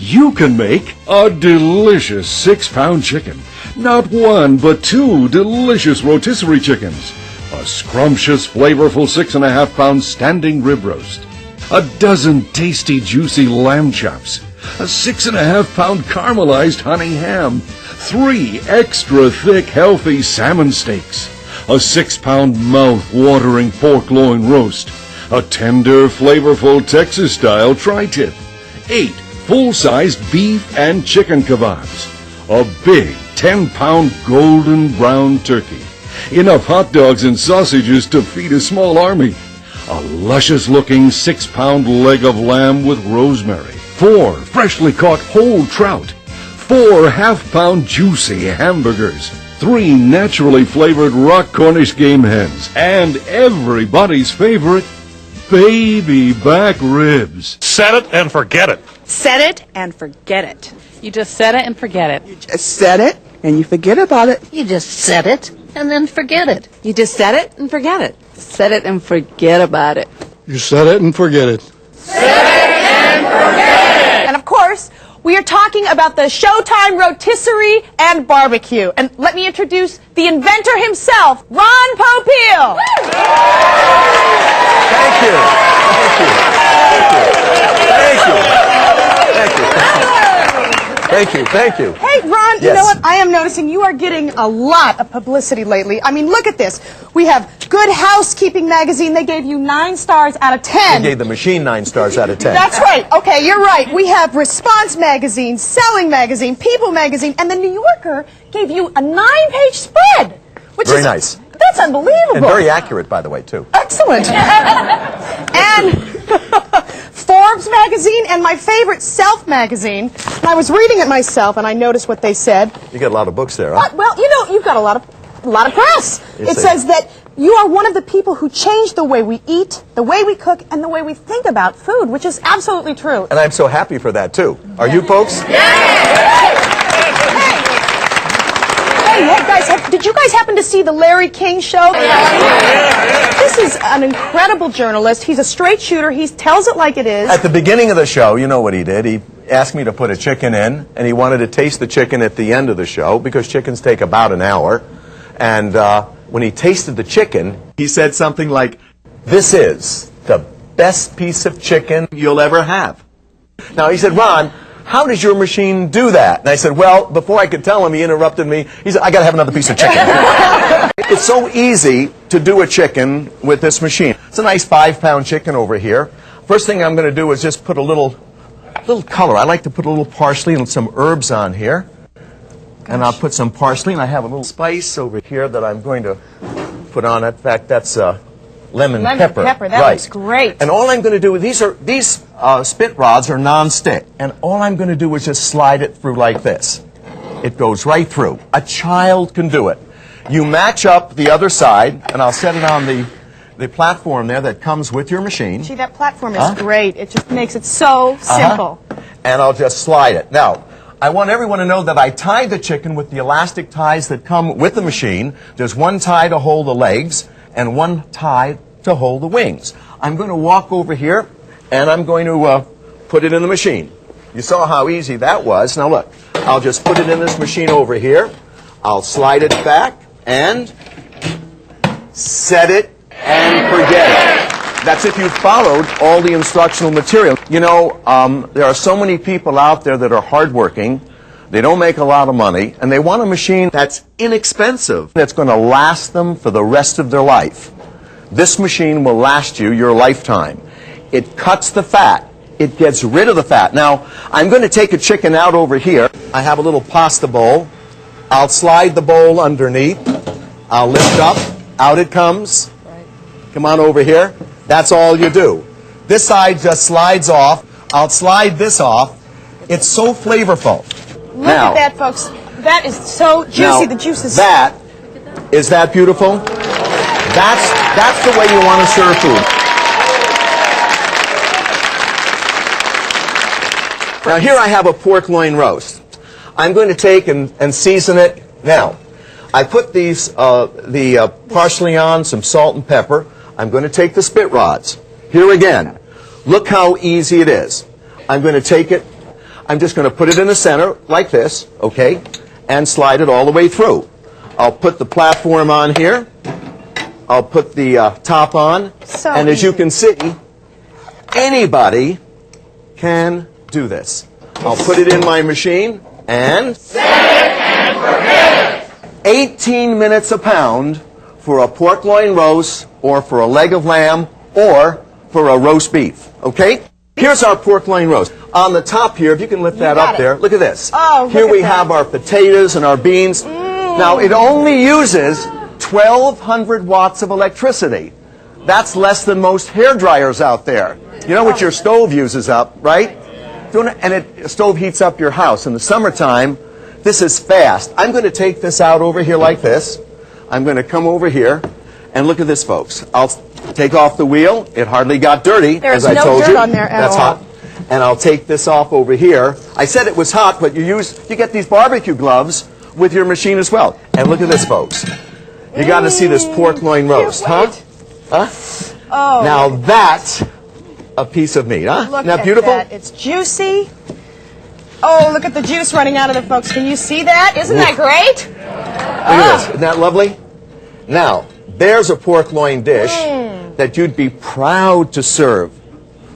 you can make a delicious 6-pound chicken. Not one, but 2 delicious rotisserie chickens. A scrumptious, flavorful 6.5-pound standing rib roast. A dozen tasty, juicy lamb chops. A 6.5-pound caramelized honey ham. 3 extra thick, healthy salmon steaks. A 6-pound mouth-watering pork loin roast. A tender, flavorful Texas-style tri-tip. 8 full-sized beef and chicken kebabs. A big 10-pound golden brown turkey. Enough hot dogs and sausages to feed a small army. A luscious-looking 6-pound leg of lamb with rosemary. 4 freshly caught whole trout. 4 half-pound juicy hamburgers. 3 naturally flavored rock Cornish game hens. And everybody's favorite, baby back ribs. Set it and forget it. Set it and forget it. You just set it and forget it. You just set it and you forget about it. You just set it and then forget it. You just set it and forget it. Set it and forget about it. You set it and forget it. Set it and forget it. And of course, we are talking about the Showtime Rotisserie and Barbecue. And let me introduce the inventor himself, Ron Popeil. Thank you. Thank you. Hey, Ron, you know what? I am noticing you are getting a lot of publicity lately. I mean, look at this. We have Good Housekeeping magazine. They gave you 9 stars out of 10. They gave the machine 9 stars out of 10. That's right. Okay, you're right. We have Response magazine, Selling magazine, People magazine, and the New Yorker gave you a 9-page spread. Which Very is nice. That's unbelievable. And very accurate, by the way, too. Excellent. And Forbes magazine and my favorite, Self magazine. And I was reading it myself, and I noticed what they said. You got a lot of books there, huh? Well, you know, you've got a lot of press. Yes, It says that you are one of the people who changed the way we eat, the way we cook, and the way we think about food, which is absolutely true. And I'm so happy for that, too. Are you folks? Hey, guys, did you guys happen to see the Larry King show? This is an incredible journalist. He's a straight shooter. He tells it like it is. At the beginning of the show, you know what he did? He asked me to put a chicken in, and he wanted to taste the chicken at the end of the show, because chickens take about an hour. And when he tasted the chicken, he said something like, "This is the best piece of chicken you'll ever have." Now, he said, "Ron, how does your machine do that?" And I said, well, before I could tell him, he interrupted me. He said, "I got to have another piece of chicken." It's so easy to do a chicken with this machine. It's a nice 5-pound chicken over here. First thing I'm going to do is just put a little color. I like to put a little parsley and some herbs on here. And I'll put some parsley, and I have a little spice over here that I'm going to put on it. In fact, that's lemon pepper. That looks great. And all I'm going to do with these spit rods are non-stick, and all I'm going to do is just slide it through like this. It goes right through. A child can do it. You match up the other side, and I'll set it on the platform there that comes with your machine. Gee, that platform is great. It just makes it so simple. And I'll just slide it. Now, I want everyone to know that I tied the chicken with the elastic ties that come with the machine. There's one tie to hold the legs and one tie to hold the wings. I'm going to walk over here, and I'm going to put it in the machine. You saw how easy that was. Now look, I'll just put it in this machine over here. I'll slide it back and set it and forget it. That's if you followed all the instructional material. You know, there are so many people out there that are hardworking. They don't make a lot of money, and they want a machine that's inexpensive, that's going to last them for the rest of their life. This machine will last you your lifetime. It cuts the fat. It gets rid of the fat. Now, I'm going to take a chicken out over here. I have a little pasta bowl. I'll slide the bowl underneath. I'll lift up. Out it comes. Come on over here. That's all you do. This side just slides off. I'll slide this off. It's so flavorful. Look at that, folks. That is so juicy. Now, the juice is... Is that beautiful? That's the way you want to serve food. Now here I have a pork loin roast. I'm going to take and season it. Now, I put the parsley on, some salt and pepper. I'm going to take the spit rods. Here again. Look how easy it is. I'm going to take it. I'm just going to put it in the center like this, okay, and slide it all the way through. I'll put the platform on here. I'll put the top on. So and as you easy. can see, anybody can do this. I'll put it in my machine and... Set it and forget it! 18 minutes a pound for a pork loin roast or for a leg of lamb or for a roast beef, okay? Here's our pork loin roast. On the top here, if you can lift that got up it. there, look at this. Oh, look here at we that. have our potatoes and our beans. Now, it only uses 1,200 watts of electricity. That's less than most hair dryers out there. You know what your stove uses up, right? And the stove heats up your house. In the summertime, this is fast. I'm going to take this out over here like this. I'm going to come over here, and look at this, folks. I'll take off the wheel. It hardly got dirty, There's as I no told dirt you. on there at That's all. hot. And I'll take this off over here. I said it was hot, but you get these barbecue gloves with your machine as well. And look at this, folks. You got to see this pork loin roast, huh? Huh? Oh, Now that's a piece of meat, huh? look Isn't that at beautiful? that. It's juicy. Oh, look at the juice running out of it, folks. Can you see that? Isn't that great? Look at this. Isn't that lovely? Now, there's a pork loin dish that you'd be proud to serve.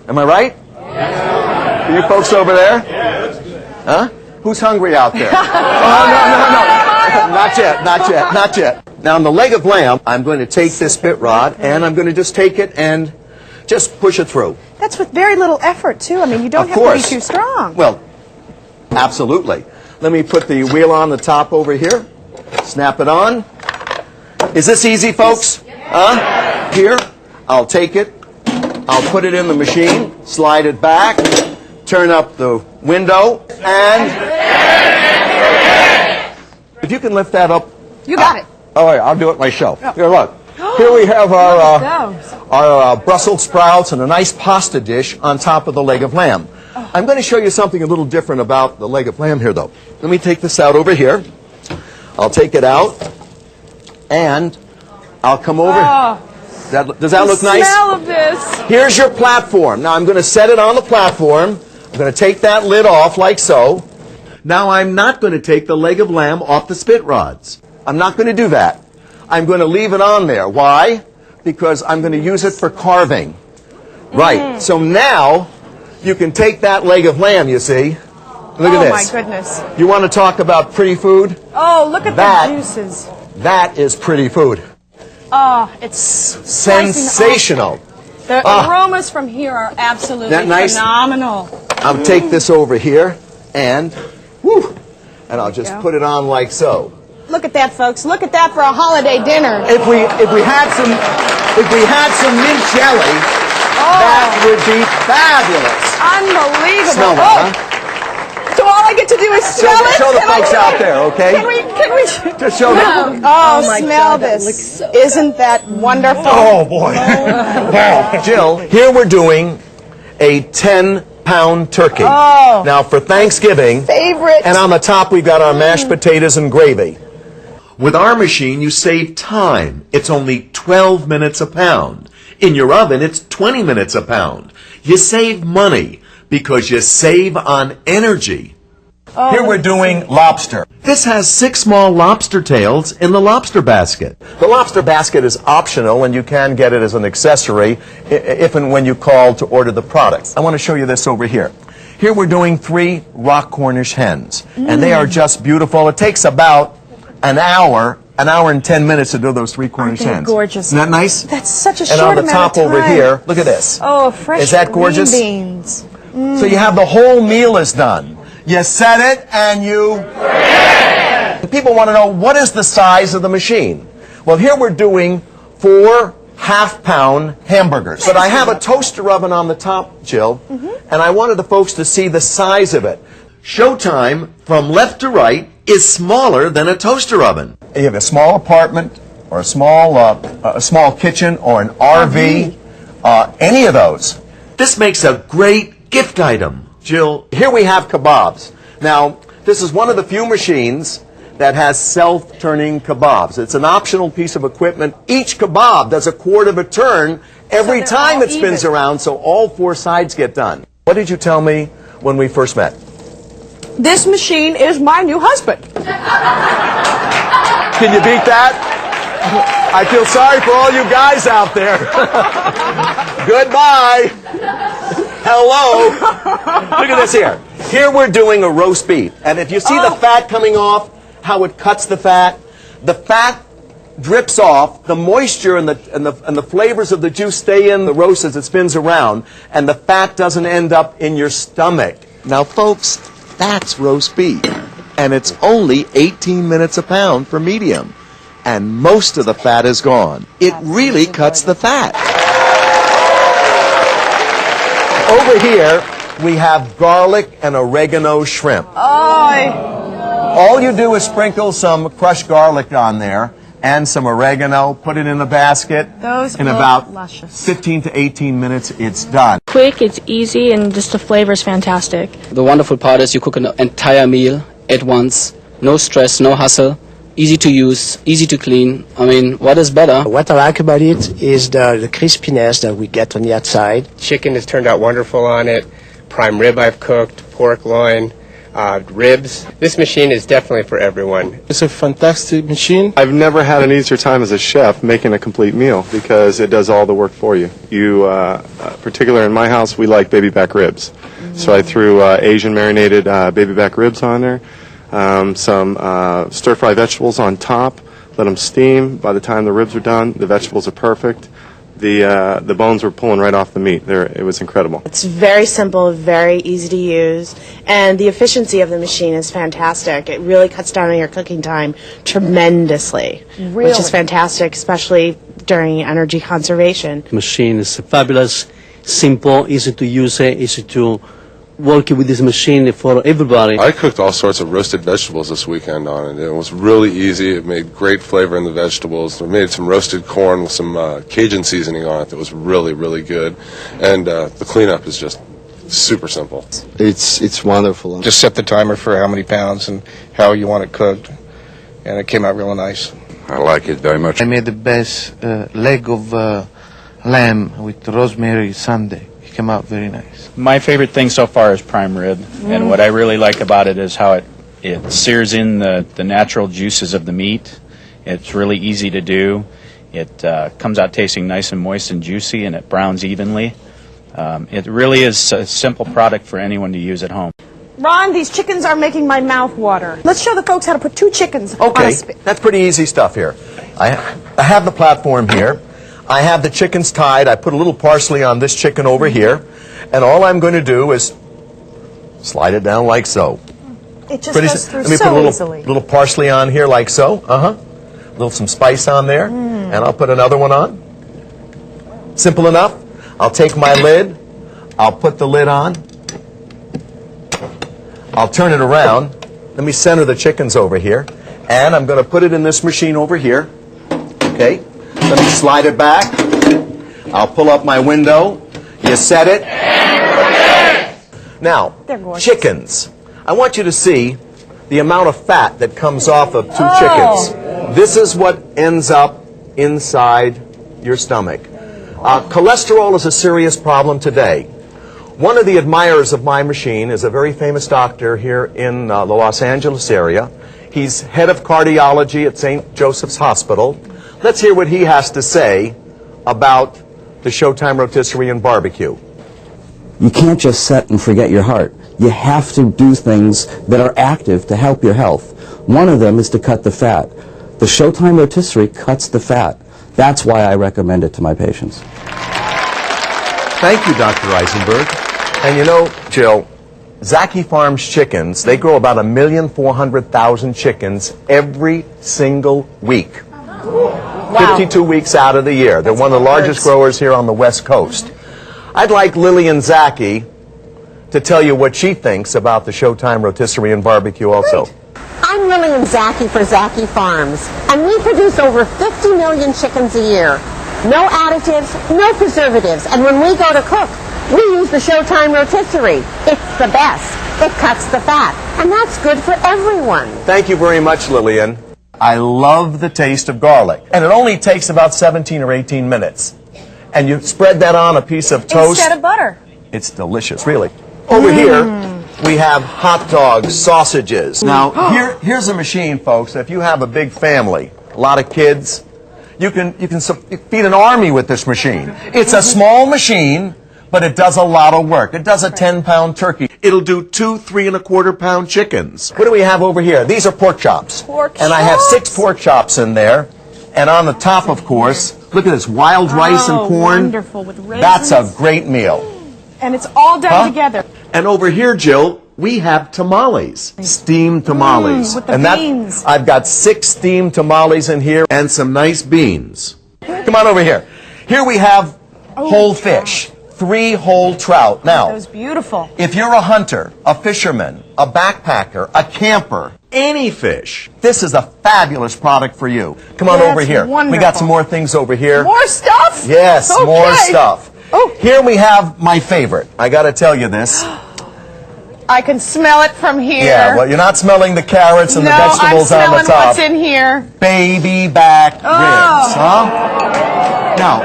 Am I right? Yes. Are you folks over there? Yes. Huh? Who's hungry out there? Oh, no. Not yet, not yet, not yet. Now, on the leg of lamb, I'm going to take this bit rod, and I'm going to just take it and just push it through. That's with very little effort, too. I mean, you don't Of have course. to be too strong. Well, absolutely. Let me put the wheel on the top over here. Snap it on. Is this easy, folks? Here, I'll take it. I'll put it in the machine, slide it back, turn up the window, and... If you can lift that up. You got it. All right, I'll do it myself. Here, look. Here we have our Brussels sprouts and a nice pasta dish on top of the leg of lamb. I'm going to show you something a little different about the leg of lamb here, though. Let me take this out over here. I'll take it out, and I'll come over. Does that look nice? Smell of this. Here's your platform. Now I'm going to set it on the platform. I'm going to take that lid off like so. Now I'm not going to take the leg of lamb off the spit rods. I'm not going to do that. I'm going to leave it on there. Why? Because I'm going to use it for carving. Right. So now you can take that leg of lamb, you see. Look at this. Oh, my goodness. You want to talk about pretty food? Oh, look at That- the juices. That is pretty food. Oh, it's slicing Sensational. off. The aromas from here are absolutely That nice? phenomenal. I'll take this over here and I'll just put it on like so. Look at that, folks. Look at that for a holiday dinner. If we had some mint jelly, that would be fabulous. Unbelievable. Smell that, huh? So all I get to do is smell it? Show the Can I folks do out it? there, okay? Can we? Just show them. Oh, my smell God, that this. looks so Isn't that wonderful? Oh boy. Wow. Jill, here we're doing a 10-pound turkey. Oh. Now for Thanksgiving, Favorite. and on the top we've got our mashed potatoes and gravy. With our machine, you save time. It's only 12 minutes a pound. In your oven, it's 20 minutes a pound. You save money because you save on energy. Here we're doing lobster. This has 6 small lobster tails in the lobster basket. The lobster basket is optional, and you can get it as an accessory if and when you call to order the product. I want to show you this over here. Here we're doing 3 rock Cornish hens, and they are just beautiful. It takes about an hour and 10 minutes to do those 3 Cornish Aren't they hens. gorgeous? Isn't that nice? That's such a And short on the amount top of over time. here, look at this. Oh, fresh Is that gorgeous? green beans. So you have the whole meal is done. You set it and you... People want to know, what is the size of the machine? Well, here we're doing 4 half-pound hamburgers. But I have a toaster oven on the top, Jill, and I wanted the folks to see the size of it. Showtime, from left to right, is smaller than a toaster oven. You have a small apartment or a small kitchen or an RV, any of those. This makes a great gift item. Jill, here we have KABOBS. Now, this is one of the few machines that has self-turning KABOBs. It's an optional piece of equipment. Each KABOB does a quarter of a turn every they're time all it spins even. around, so all 4 sides get done. What did you tell me when we first met? This machine is my new husband. Can you beat that? I feel sorry for all you guys out there. Goodbye. Hello. Look at this here. Here we're doing a roast beef. And if you see the fat coming off, how it cuts the fat drips off, the moisture and the flavors of the juice stay in the roast as it spins around, and the fat doesn't end up in your stomach. Now, folks, that's roast beef. And it's only 18 minutes a pound for medium. And most of the fat is gone. It really cuts the fat. Over here, we have garlic and oregano shrimp. All you do is sprinkle some crushed garlic on there and some oregano, put it in a basket. Those in look about luscious. 15 to 18 minutes, it's done. Quick, it's easy, and just the flavor is fantastic. The wonderful part is you cook an entire meal at once. No stress, no hustle. Easy to use, easy to clean. I mean, what is better? What I like about it is the crispiness that we get on the outside. Chicken has turned out wonderful on it. Prime rib I've cooked, pork loin, ribs. This machine is definitely for everyone. It's a fantastic machine. I've never had an easier time as a chef making a complete meal because it does all the work for you. Particularly in my house, we like baby back ribs. So I threw Asian marinated baby back ribs on there. Some stir-fry vegetables on top, let them steam. By the time the ribs are done, the vegetables are perfect. The bones were pulling right off the meat. It was incredible. It's very simple, very easy to use, and the efficiency of the machine is fantastic. It really cuts down on your cooking time tremendously, which is fantastic, especially during energy conservation. The machine is fabulous, simple, easy to use, easy to work with this machine for everybody. I cooked all sorts of roasted vegetables this weekend on it. It was really easy. It made great flavor in the vegetables. We made some roasted corn with some Cajun seasoning on it that was really, really good. And the cleanup is just super simple. It's wonderful. Just set the timer for how many pounds and how you want it cooked, and it came out real nice. I like it very much. I made the best leg of lamb with rosemary sundae. It came out very nice. My favorite thing so far is prime rib, and what I really like about it is how it sears in the natural juices of the meat. It's really easy to do. It comes out tasting nice and moist and juicy, and it browns evenly. It really is a simple product for anyone to use at home. Ron, these chickens are making my mouth water. Let's show the folks how to put 2 chickens on a spit. That's pretty easy stuff here. I have the platform here. I have the chickens tied. I put a little parsley on this chicken over here. And all I'm going to do is slide it down like so. It just goes through Let me so put a easily. little parsley on here like so. Some spice on there. And I'll put another one on. Simple enough. I'll take my lid. I'll put the lid on. I'll turn it around. Let me center the chickens over here. And I'm going to put it in this machine over here. Okay. Let me slide it back. I'll pull up my window. You set it. Now, chickens. I want you to see the amount of fat that comes off of 2 chickens. This is what ends up inside your stomach. Cholesterol is a serious problem today. One of the admirers of my machine is a very famous doctor here in the Los Angeles area. He's head of cardiology at St. Joseph's Hospital. Let's hear what he has to say about the Showtime Rotisserie and Barbecue. You can't just set and forget your heart. You have to do things that are active to help your health. One of them is to cut the fat. The Showtime Rotisserie cuts the fat. That's why I recommend it to my patients. Thank you, Dr. Eisenberg. And you know, Jill, Zaki Farms chickens, they grow about 1,400,000 chickens every single week. 52 weeks out of the year. They're one of the largest growers here on the West Coast. I'd like Lillian Zaki to tell you what she thinks about the Showtime Rotisserie and Barbecue also. I'm Lillian Zaki for Zaki Farms, and we produce over 50 million chickens a year. No additives, no preservatives, and when we go to cook, we use the Showtime Rotisserie. It's the best. It cuts the fat, and that's good for everyone. Thank you very much, Lillian. I love the taste of garlic, and it only takes about 17 or 18 minutes. And you spread that on a piece of toast. Instead of butter. It's delicious, really. Over here, We have hot dogs, sausages. Now, here's a machine, folks. If you have a big family, a lot of kids, you can feed an army with this machine. It's a small machine, but it does a lot of work. It does a 10-pound turkey. It'll do 2 3¼ pound chickens. What do we have over here? These are pork chops. And I have 6 pork chops in there. And on the top, of course, look at this, wild rice and corn. Wonderful, with raisins. That's a great meal. And it's all done together. And over here, Jill, we have tamales, steamed tamales. With the beans. I've got 6 steamed tamales in here and some nice beans. Come on over here. Here we have whole fish, 3 whole trout. Now, that was beautiful. If you're a hunter, a fisherman, a backpacker, a camper, any fish, this is a fabulous product for you. Come on over here. Wonderful. We got some more things over here. More stuff? Yes, Okay. more stuff. Here we have my favorite. I got to tell you this. I can smell it from here. Yeah, well, you're not smelling the carrots and the vegetables I'm on the smelling top. what's in here. Baby back ribs, huh? Now,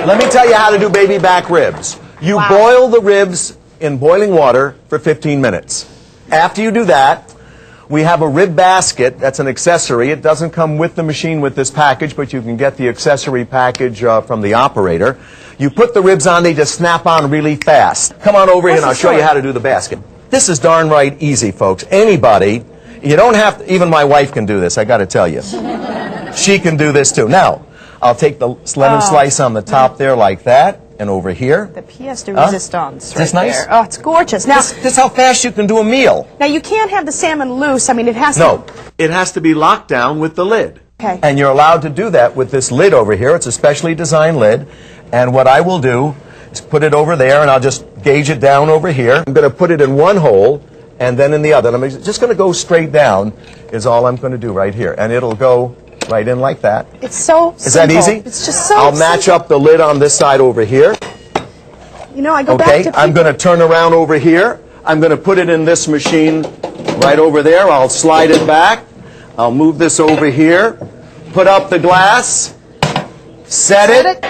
let me tell you how to do baby back ribs. You boil the ribs in boiling water for 15 minutes. After you do that, we have a rib basket. That's an accessory. It doesn't come with the machine with this package, but you can get the accessory package from the operator. You put the ribs on, they just snap on really fast. Come on over here and I'll show you how to do the basket. This is darn right easy, folks. Anybody, you don't have to, even my wife can do this, I got to tell you. She can do this too. Now, I'll take the lemon slice on the top there like that, and over here. The pièce de résistance right Is this nice? there. Oh, it's gorgeous. Now, this is how fast you can do a meal. Now, you can't have the salmon loose. I mean, it has to... No, it has to be locked down with the lid. Okay. And you're allowed to do that with this lid over here. It's a specially designed lid. And what I will do is put it over there, and I'll just gauge it down over here. I'm going to put it in one hole, and then in the other. And I'm just going to go straight down is all I'm going to do right here. And it'll go right in like that. It's so simple. Is that easy? It's just so I'll match simple. up the lid on this side over here. You know, I go back Okay, to... I'm going to turn around over here. I'm going to put it in this machine right over there. I'll slide it back. I'll move this over here. Put up the glass. Set it.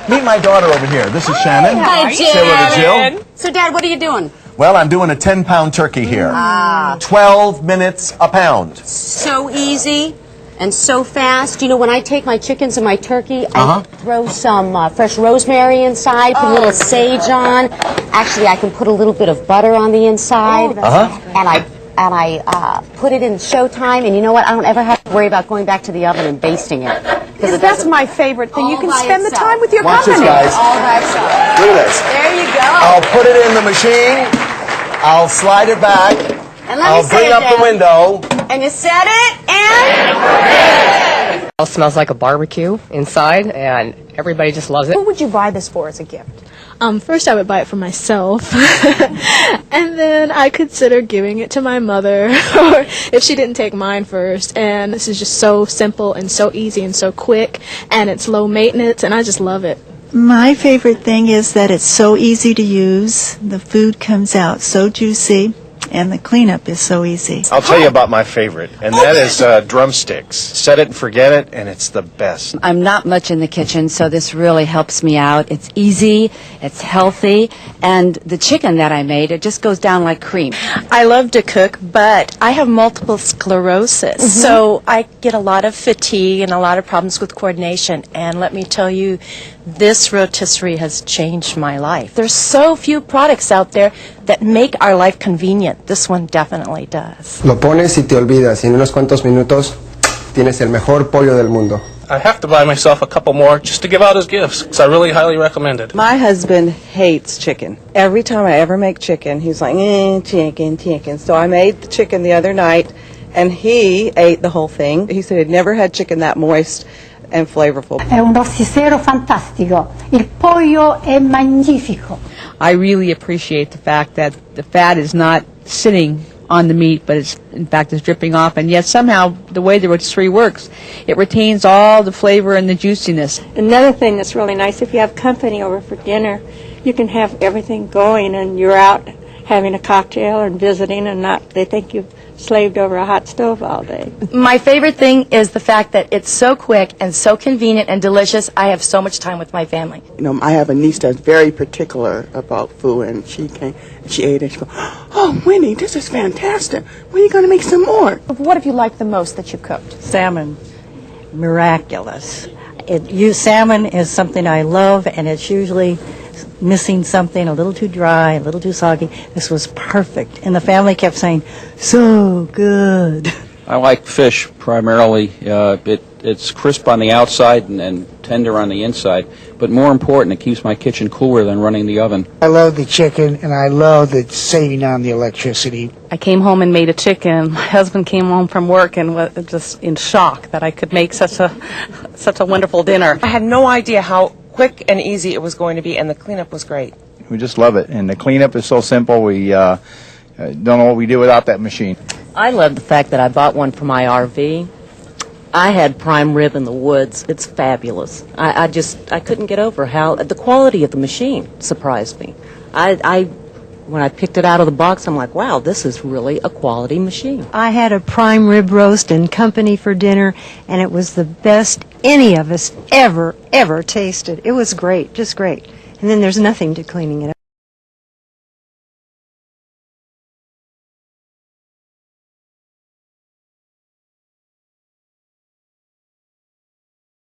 Meet my daughter over here. This is Shannon. Hi, Say hello to Jill. So, Dad, what are you doing? Well, I'm doing a 10-pound turkey here. 12 minutes a pound. So easy and so fast. You know, when I take my chickens and my turkey, I throw some fresh rosemary inside, put a little sage on. Actually, I can put a little bit of butter on the inside. And I put it in Showtime, and you know what? I don't ever have to worry about going back to the oven and basting it. Because that's my favorite thing. You can spend the time with your Watch company. this, guys. All by itself. Look at this. There you go. I'll put it in the machine. I'll slide it back. And let I'll me say bring it, up the Dad. window. And you set it, and... It smells like a barbecue inside, and everybody just loves it. Who would you buy this for as a gift? First I would buy it for myself, and then I consider giving it to my mother, or if she didn't take mine first. And this is just so simple and so easy and so quick, and it's low maintenance, and I just love it. My favorite thing is that it's so easy to use. The food comes out so juicy, and the cleanup is so easy. I'll tell you about my favorite, and that is drumsticks. Set it and forget it, and it's the best. I'm not much in the kitchen, so this really helps me out. It's easy, it's healthy, and the chicken that I made, it just goes down like cream. I love to cook, but I have multiple sclerosis, so I get a lot of fatigue and a lot of problems with coordination. And let me tell you, this rotisserie has changed my life. There's so few products out there that make our life convenient. This one definitely does. Lo pones y te olvidas, y en unos cuantos minutos tienes el mejor pollo del mundo. I have to buy myself a couple more just to give out as gifts, because I really highly recommend it. My husband hates chicken. Every time I ever make chicken, he's like, chicken. So I made the chicken the other night, and he ate the whole thing. He said he'd never had chicken that moist and flavorful. È un rossicero fantastico. Il pollo è magnifico. I really appreciate the fact that the fat is not sitting on the meat, but it's, in fact, is dripping off, and yet somehow the way the rotisserie works, it retains all the flavor and the juiciness. Another thing that's really nice, if you have company over for dinner, you can have everything going and you're out having a cocktail and visiting, and not they think you've slaved over a hot stove all day. My favorite thing is the fact that it's so quick and so convenient and delicious. I have so much time with my family. You know, I have a niece that's very particular about food, and she came, she ate it, she goes, "Oh, Winnie, this is fantastic. When are you going to make some more?" What have you liked the most that you've cooked? Salmon. Miraculous. Salmon is something I love, and it's usually missing something, a little too dry, a little too soggy. This was perfect, and the family kept saying, "So good." I like fish primarily. It's crisp on the outside and tender on the inside, but more important, it keeps my kitchen cooler than running the oven. I love the chicken, and I love the saving on the electricity. I came home and made a chicken. My husband came home from work and was just in shock that I could make such a wonderful dinner. I had no idea how quick and easy it was going to be, and the cleanup was great. We just love it, and the cleanup is so simple. We don't know what we do without that machine. I love the fact that I bought one for my RV. I had prime rib in the woods. It's fabulous. I couldn't get over how the quality of the machine surprised me. When I picked it out of the box, I'm like, wow, this is really a quality machine. I had a prime rib roast and company for dinner, and it was the best any of us ever tasted. It was great, just great. And then there's nothing to cleaning it up.